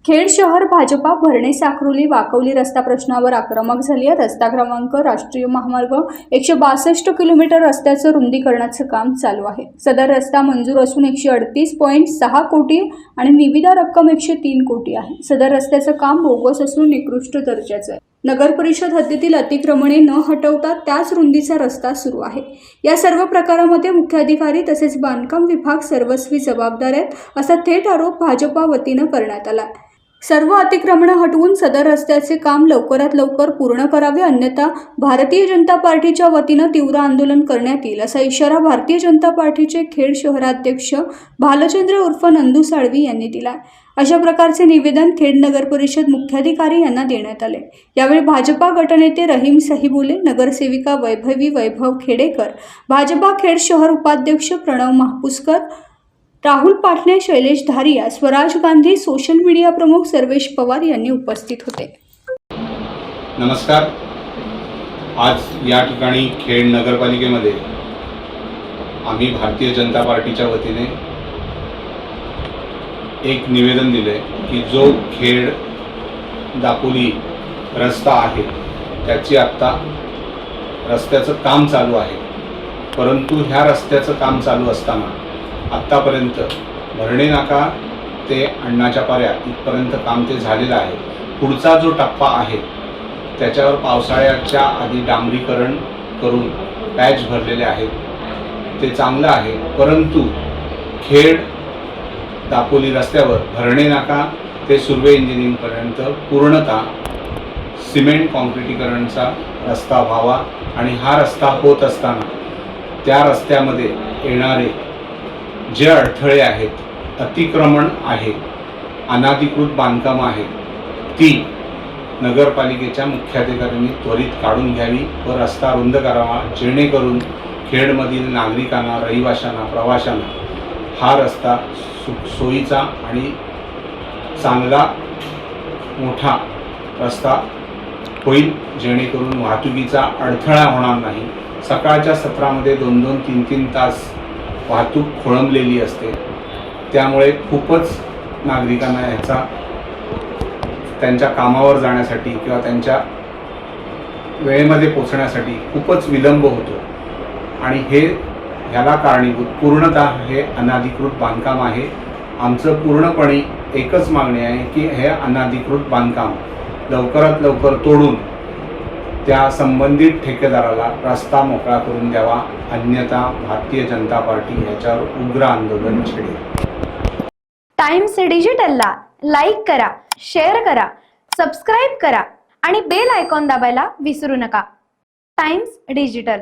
खेड शहर भाजपा भरणे साखरोली वाकवली रस्ता प्रश्नावर आक्रमक झाली आहे। रस्ता क्रमांक राष्ट्रीय महामार्ग 162 किलोमीटर रस्त्याचं रुंदीकरणाचं काम चालू आहे। सदर रस्ता मंजूर असून 138.6 कोटी आणि निविदा रक्कम 103 कोटी आहे। सदर रस्त्याचं काम बोगस असून निकृष्ट दर्जाचं आहे। नगर परिषद हद्दीतील अतिक्रमणे न हटवता त्याच रुंदीचा रस्ता सुरू आहे। या सर्व प्रकारामध्ये मुख्याधिकारी तसेच बांधकाम विभाग सर्वस्वी जबाबदार आहेत असा थेट आरोप भाजपा वतीनं करण्यात आला। सर्व अतिक्रमणे हटवून सदर रस्त्याचे काम लवकरात लवकर पूर्ण करावे, अन्यथा भारतीय जनता पार्टीच्या वतीनं तीव्र आंदोलन करण्यात येईल असा इशारा भारतीय जनता पार्टीचे खेड शहराध्यक्ष भालचंद्र उर्फ नंदू साळवी यांनी दिला। अशा प्रकारचे निवेदन खेड नगर परिषद मुख्याधिकारी यांना देण्यात आले। यावेळी भाजपा गटनेते रहीम सहीबुले, नगरसेविका वैभव खेडेकर, भाजपा खेड शहर उपाध्यक्ष प्रणव महापुसकर, राहुल पाटणे, शैलेश धारिया, स्वराज गांधी, सोशल मीडिया प्रमुख सर्वेश पवार यांनी उपस्थित होते। नमस्कार। आज या ठिकाणी खेड नगरपालिकेमध्ये आम्ही भारतीय जनता पार्टीच्या वतीने एक निवेदन दिले की जो खेड दापोली रस्ता आहे त्याची आत्ता रस्त्याचं काम चालू आहे, परंतु ह्या रस्त्याचं काम चालू असताना आत्तापर्यंत भरणे नाका ते अण्णाच्या पाऱ्या इथपर्यंत काम ते झालेलं आहे। पुढचा जो टप्पा आहे त्याच्यावर पावसाळ्याच्या आधी डांबरीकरण करून पॅच भरलेले आहेत, ते चांगलं आहे। परंतु खेड दापोली रस्त्यावर भरणे नाका ते सुर्वे इंजिनिअरिंगपर्यंत पूर्णतः सिमेंट कॉन्क्रिटीकरणचा रस्ता व्हावा आणि हा रस्ता होत असताना त्या रस्त्यामध्ये येणारे जे अडथळे आहेत, अतिक्रमण आहे, अनाधिकृत बांधकाम आहे, ती नगरपालिकेच्या मुख्याधिकाऱ्यांनी त्वरित काढून घ्यावी व रस्ता रुंद करावा, जेणेकरून खेडमधील नागरिकांना, रहिवाशांना, प्रवाशांना हा रस्ता सोयीचा आणि चांगला मोठा रस्ता होईल, जेणेकरून वाहतुकीचा अडथळा होणार नाही। सकाळच्या सत्रामध्ये 2-2, 3-3 तास वाहतूक खोळंबलेली असते, त्यामुळे खूपच नागरिकांना ह्याचा त्यांच्या कामावर जाण्यासाठी किंवा त्यांच्या वेळेमध्ये पोहोचण्यासाठी खूपच विलंब होतो आणि ह्याला कारणीभूत पूर्णतः हे अनाधिकृत बांधकाम आहे। आमचं पूर्णपणे एकच मागणी आहे की हे अनाधिकृत बांधकाम लवकरात लवकर तोडून त्या संबंधित ठेकेदाराला रस्ता मोकळा करून द्यावा, अन्यथा भारतीय जनता पार्टी याच्यावर उग्र आंदोलन छेडेल। टाइम्स डिजिटलला लाईक करा, शेअर करा, सबस्क्राईब करा आणि बेल आयकॉन दाबायला विसरू नका। Times digital.